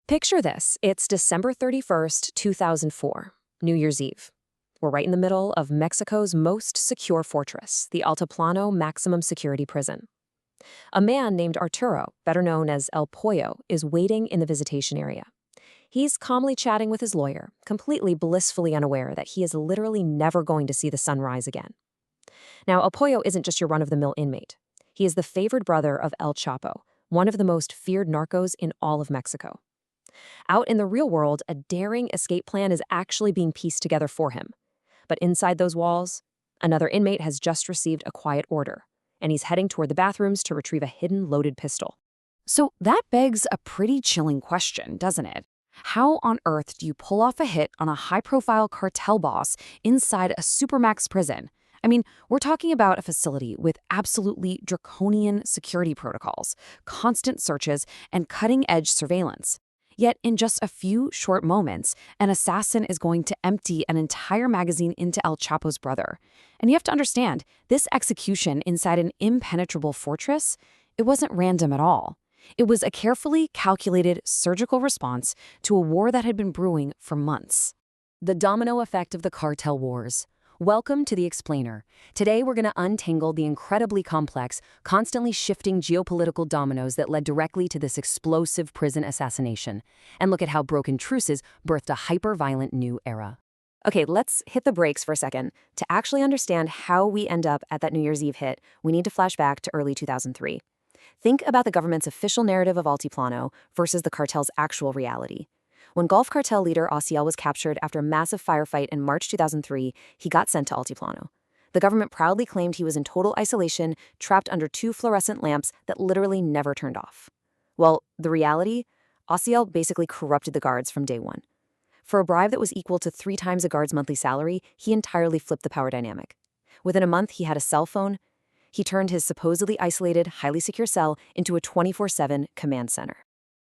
Picture this. It's December 31st, 2004, New Year's Eve. We're right in the middle of Mexico's most secure fortress, the Altiplano Maximum Security Prison. A man named Arturo, better known as El Pollo, is waiting in the visitation area. He's calmly chatting with his lawyer, completely blissfully unaware that he is literally never going to see the sun rise again. Now, El Pollo isn't just your run-of-the-mill inmate. He is the favored brother of El Chapo, one of the most feared narcos in all of Mexico. Out in the real world, a daring escape plan is actually being pieced together for him. But inside those walls, another inmate has just received a quiet order, and he's heading toward the bathrooms to retrieve a hidden loaded pistol. So that begs a pretty chilling question, doesn't it? How on earth do you pull off a hit on a high-profile cartel boss inside a supermax prison? I mean, we're talking about a facility with absolutely draconian security protocols, constant searches, and cutting-edge surveillance. Yet in just a few short moments, an assassin is going to empty an entire magazine into El Chapo's brother. And you have to understand, this execution inside an impenetrable fortress, it wasn't random at all. It was a carefully calculated surgical response to a war that had been brewing for months. The domino effect of the cartel wars. Welcome to The Explainer. Today we're going to untangle the incredibly complex, constantly shifting geopolitical dominoes that led directly to this explosive prison assassination, and look at how broken truces birthed a hyper-violent new era. Okay, let's hit the brakes for a second. To actually understand how we end up at that New Year's Eve hit, we need to flash back to early 2003. Think about the government's official narrative of Altiplano versus the cartel's actual reality. When Gulf Cartel leader Ociel was captured after a massive firefight in March 2003, he got sent to Altiplano. The government proudly claimed he was in total isolation, trapped under 2 fluorescent lamps that literally never turned off. Well, the reality? Ociel basically corrupted the guards from day one. For a bribe that was equal to 3 times a guard's monthly salary, he entirely flipped the power dynamic. Within a month, he had a cell phone. He turned his supposedly isolated, highly secure cell into a 24/7 command center.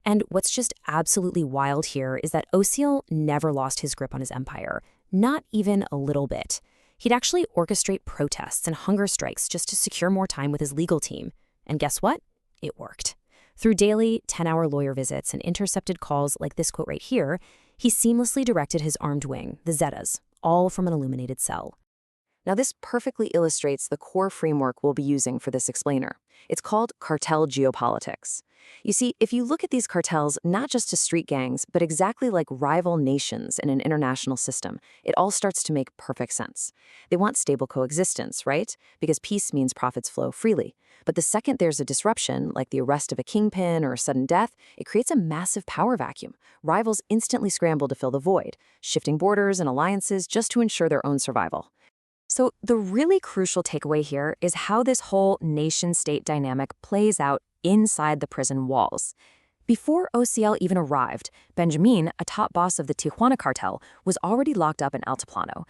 And what's just absolutely wild here is that Ociel never lost his grip on his empire, not even a little bit. He'd actually orchestrate protests and hunger strikes just to secure more time with his legal team. And guess what? It worked. Through daily 10-hour lawyer visits and intercepted calls like this quote right here, he seamlessly directed his armed wing, the Zetas, all from an illuminated cell. Now, this perfectly illustrates the core framework we'll be using for this explainer. It's called cartel geopolitics. You see, if you look at these cartels not just as street gangs, but exactly like rival nations in an international system, it all starts to make perfect sense. They want stable coexistence, right? Because peace means profits flow freely. But the second there's a disruption, like the arrest of a kingpin or a sudden death, it creates a massive power vacuum. Rivals instantly scramble to fill the void, shifting borders and alliances just to ensure their own survival. So the really crucial takeaway here is how this whole nation-state dynamic plays out inside the prison walls. Before Ociel even arrived, Benjamin, a top boss of the Tijuana cartel, was already locked up in Altiplano.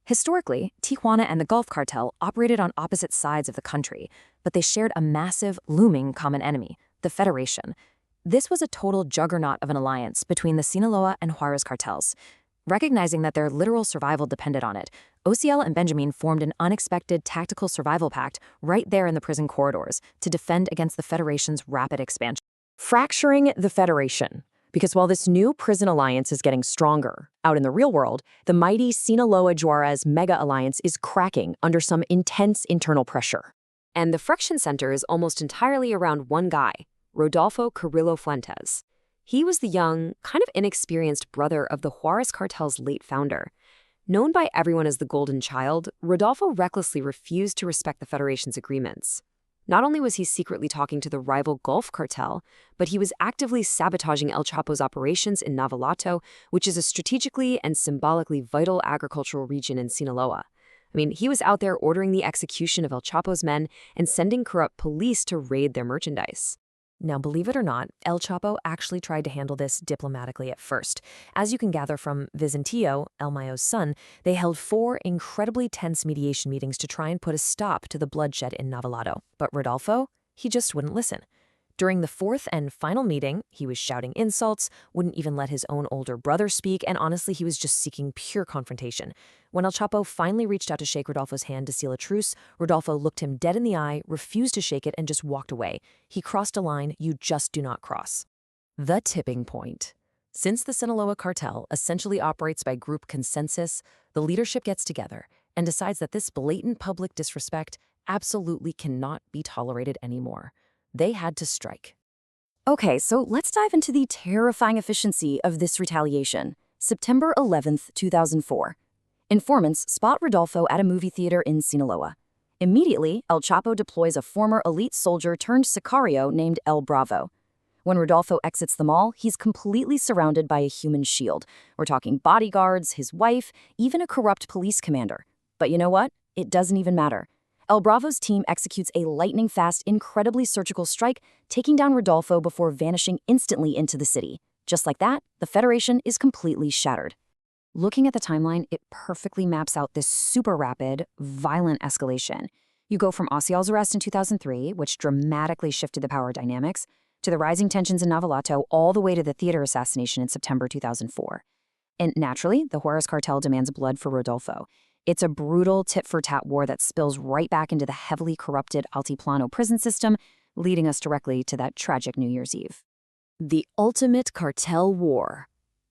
Historically, Tijuana and the Gulf cartel operated on opposite sides of the country, but they shared a massive, looming common enemy, the Federation. This was a total juggernaut of an alliance between the Sinaloa and Juarez cartels. Recognizing that their literal survival depended on it, Ociel and Benjamin formed an unexpected tactical survival pact right there in the prison corridors to defend against the Federation's rapid expansion. Fracturing the Federation. Because while this new prison alliance is getting stronger, out in the real world, the mighty Sinaloa-Juarez mega alliance is cracking under some intense internal pressure. And the friction center is almost entirely around one guy, Rodolfo Carrillo Fuentes. He was the young, kind of inexperienced brother of the Juarez cartel's late founder. Known by everyone as the Golden Child, Rodolfo recklessly refused to respect the Federation's agreements. Not only was he secretly talking to the rival Gulf cartel, but he was actively sabotaging El Chapo's operations in Navolato, which is a strategically and symbolically vital agricultural region in Sinaloa. I mean, he was out there ordering the execution of El Chapo's men and sending corrupt police to raid their merchandise. Now, believe it or not, El Chapo actually tried to handle this diplomatically at first. As you can gather from Vicentillo, El Mayo's son, they held 4 incredibly tense mediation meetings to try and put a stop to the bloodshed in Navolato. But Rodolfo, he just wouldn't listen. During the 4th and final meeting, he was shouting insults, wouldn't even let his own older brother speak, and honestly, he was just seeking pure confrontation. When El Chapo finally reached out to shake Rodolfo's hand to seal a truce, Rodolfo looked him dead in the eye, refused to shake it, and just walked away. He crossed a line you just do not cross. The tipping point. Since the Sinaloa cartel essentially operates by group consensus, the leadership gets together and decides that this blatant public disrespect absolutely cannot be tolerated anymore. They had to strike. Okay, so let's dive into the terrifying efficiency of this retaliation. September 11th, 2004. Informants spot Rodolfo at a movie theater in Sinaloa. Immediately, El Chapo deploys a former elite soldier turned sicario named El Bravo. When Rodolfo exits the mall, he's completely surrounded by a human shield. We're talking bodyguards, his wife, even a corrupt police commander. But you know what? It doesn't even matter. El Bravo's team executes a lightning-fast, incredibly surgical strike, taking down Rodolfo before vanishing instantly into the city. Just like that, the Federation is completely shattered. Looking at the timeline, it perfectly maps out this super rapid, violent escalation. You go from Ociel's arrest in 2003, which dramatically shifted the power dynamics, to the rising tensions in Navalato, all the way to the theater assassination in September 2004. And naturally, the Juarez cartel demands blood for Rodolfo. It's a brutal tit-for-tat war that spills right back into the heavily corrupted Altiplano prison system, leading us directly to that tragic New Year's Eve. The ultimate cartel war.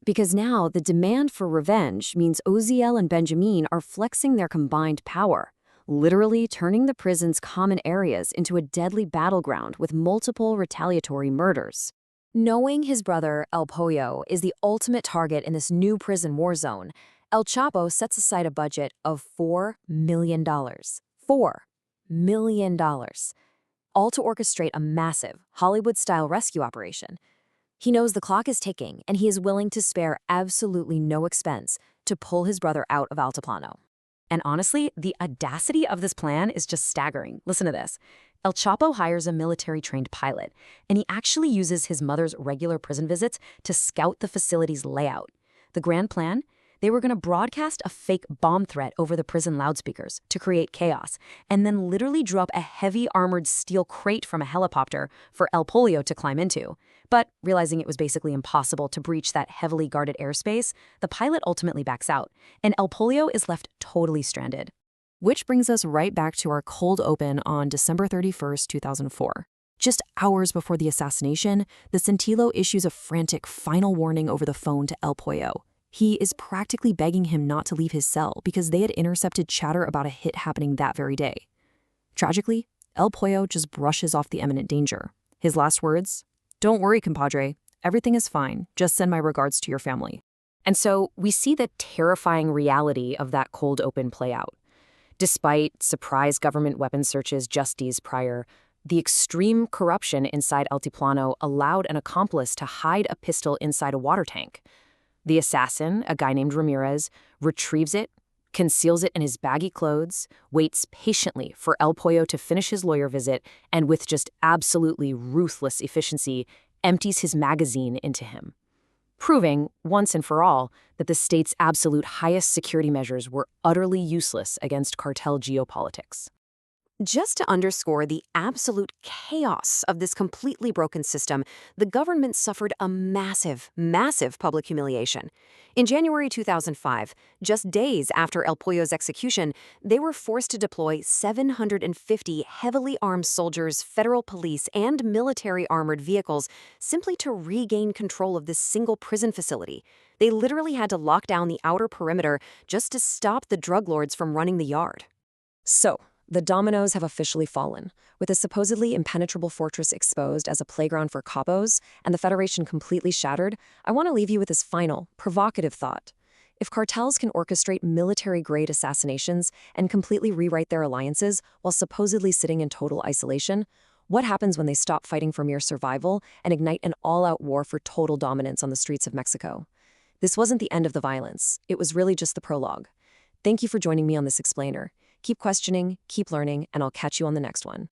Because now the demand for revenge means Oziel and Benjamin are flexing their combined power, literally turning the prison's common areas into a deadly battleground with multiple retaliatory murders. Knowing his brother, El Pollo, is the ultimate target in this new prison war zone, El Chapo sets aside a budget of $4 million. $4 million. All to orchestrate a massive, Hollywood-style rescue operation. He knows the clock is ticking, and he is willing to spare absolutely no expense to pull his brother out of Altiplano. And honestly, the audacity of this plan is just staggering. Listen to this. El Chapo hires a military-trained pilot, and he actually uses his mother's regular prison visits to scout the facility's layout. The grand plan? They were going to broadcast a fake bomb threat over the prison loudspeakers to create chaos, and then literally drop a heavy armored steel crate from a helicopter for El Pollo to climb into. But realizing it was basically impossible to breach that heavily guarded airspace, the pilot ultimately backs out, and El Pollo is left totally stranded. Which brings us right back to our cold open on December 31st, 2004. Just hours before the assassination, the Centillo issues a frantic final warning over the phone to El Pollo. He is practically begging him not to leave his cell because they had intercepted chatter about a hit happening that very day. Tragically, El Pollo just brushes off the imminent danger. His last words, "Don't worry, compadre. Everything is fine. Just send my regards to your family." And so we see the terrifying reality of that cold open play out. Despite surprise government weapons searches just days prior, the extreme corruption inside Altiplano allowed an accomplice to hide a pistol inside a water tank. The assassin, a guy named Ramirez, retrieves it, conceals it in his baggy clothes, waits patiently for El Pollo to finish his lawyer visit, and with just absolutely ruthless efficiency, empties his magazine into him, proving, once and for all, that the state's absolute highest security measures were utterly useless against cartel geopolitics. Just to underscore the absolute chaos of this completely broken system, the government suffered a massive, massive public humiliation. In January 2005, just days after El Pollo's execution, they were forced to deploy 750 heavily armed soldiers, federal police, and military armored vehicles simply to regain control of this single prison facility. They literally had to lock down the outer perimeter just to stop the drug lords from running the yard. So, the dominoes have officially fallen. With a supposedly impenetrable fortress exposed as a playground for capos and the Federation completely shattered, I want to leave you with this final, provocative thought. If cartels can orchestrate military-grade assassinations and completely rewrite their alliances while supposedly sitting in total isolation, what happens when they stop fighting for mere survival and ignite an all-out war for total dominance on the streets of Mexico? This wasn't the end of the violence. It was really just the prologue. Thank you for joining me on this explainer. Keep questioning, keep learning, and I'll catch you on the next one.